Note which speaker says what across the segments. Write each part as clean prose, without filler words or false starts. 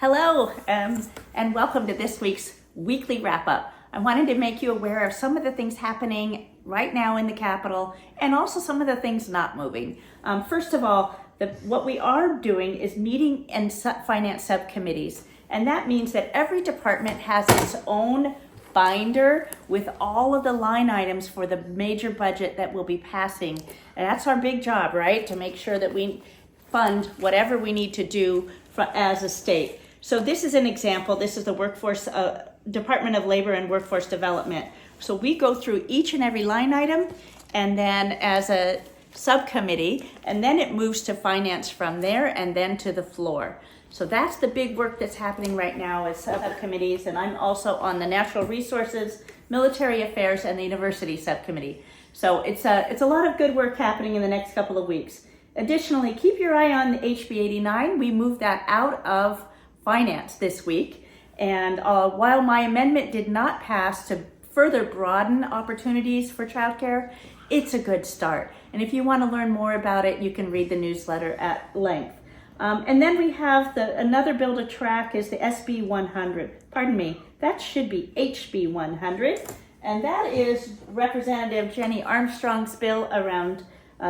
Speaker 1: Hello, and welcome to this week's weekly wrap-up. I wanted to make you aware of some of the things happening right now in the Capitol and also some of the things not moving. First of all, what we are doing is meeting in finance subcommittees, and that means that every department has its own binder with all of the line items for the major budget that we'll be passing. And that's our big job, right? To make sure that we fund whatever we need to do as a state. So this is an example. This is the Workforce Department of Labor and Workforce Development. So we go through each and every line item, and then as a subcommittee, and then it moves to finance from there and then to the floor. So that's the big work that's happening right now as subcommittees, and I'm also on the Natural Resources, Military Affairs, and the University Subcommittee. So it's a lot of good work happening in the next couple of weeks. Additionally, keep your eye on the HB 89. We moved that out of finance this week, and while my amendment did not pass to further broaden opportunities for childcare, it's a good start. And if you want to learn more about it, you can read the newsletter at length. And then we have another bill to track is the SB 100. Pardon me, that should be HB 100. And that is Representative Jenny Armstrong's bill around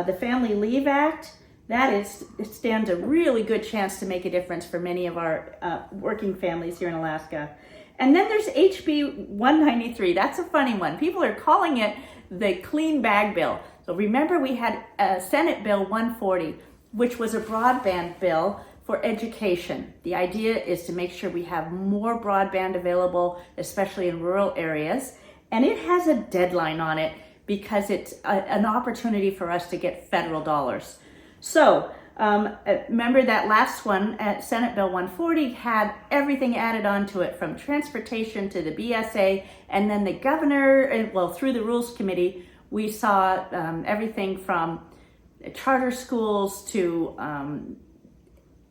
Speaker 1: the Family Leave Act. It stands a really good chance to make a difference for many of our working families here in Alaska. And then there's HB 193. That's a funny one. People are calling it the Clean Bag Bill. So remember, we had Senate Bill 140, which was a broadband bill for education. The idea is to make sure we have more broadband available, especially in rural areas. And it has a deadline on it because it's an opportunity for us to get federal dollars. So remember that last one at Senate Bill 140 had everything added onto it, from transportation to the BSA, and then the governor, well, through the Rules Committee, we saw everything from charter schools to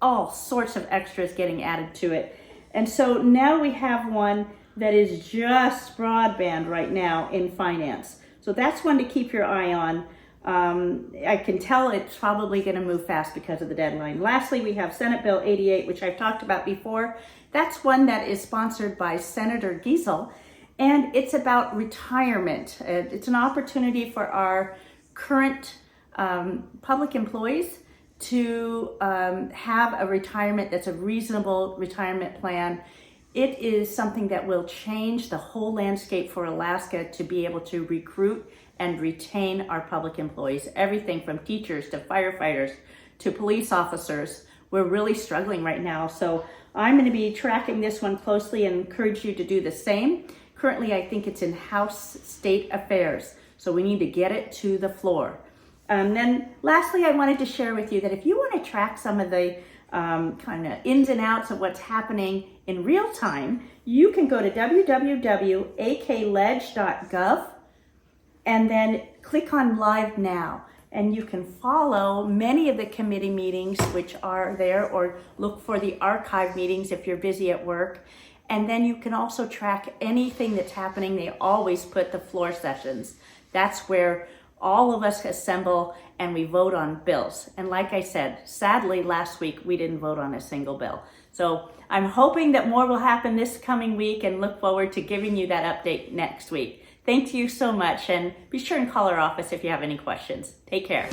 Speaker 1: all sorts of extras getting added to it. And so now we have one that is just broadband right now in finance. So that's one to keep your eye on. I can tell it's probably going to move fast because of the deadline. Lastly, we have Senate Bill 88, which I've talked about before. That's one that is sponsored by Senator Giesel, and it's about retirement. It's an opportunity for our current public employees to have a retirement that's a reasonable retirement plan. It is something that will change the whole landscape for Alaska to be able to recruit and retain our public employees. Everything from teachers to firefighters to police officers. We're really struggling right now. So I'm going to be tracking this one closely and encourage you to do the same. Currently, I think it's in House State Affairs. So we need to get it to the floor. Then lastly, I wanted to share with you that if you want to track some of the kind of ins and outs of what's happening in real time, you can go to www.akledge.gov and then click on Live Now. And you can follow many of the committee meetings which are there, or look for the archive meetings if you're busy at work. And then you can also track anything that's happening. They always put the floor sessions. That's where all of us assemble and we vote on bills. And like I said, sadly, last week we didn't vote on a single bill. So I'm hoping that more will happen this coming week, and look forward to giving you that update next week. Thank you so much, and be sure and call our office if you have any questions. Take care.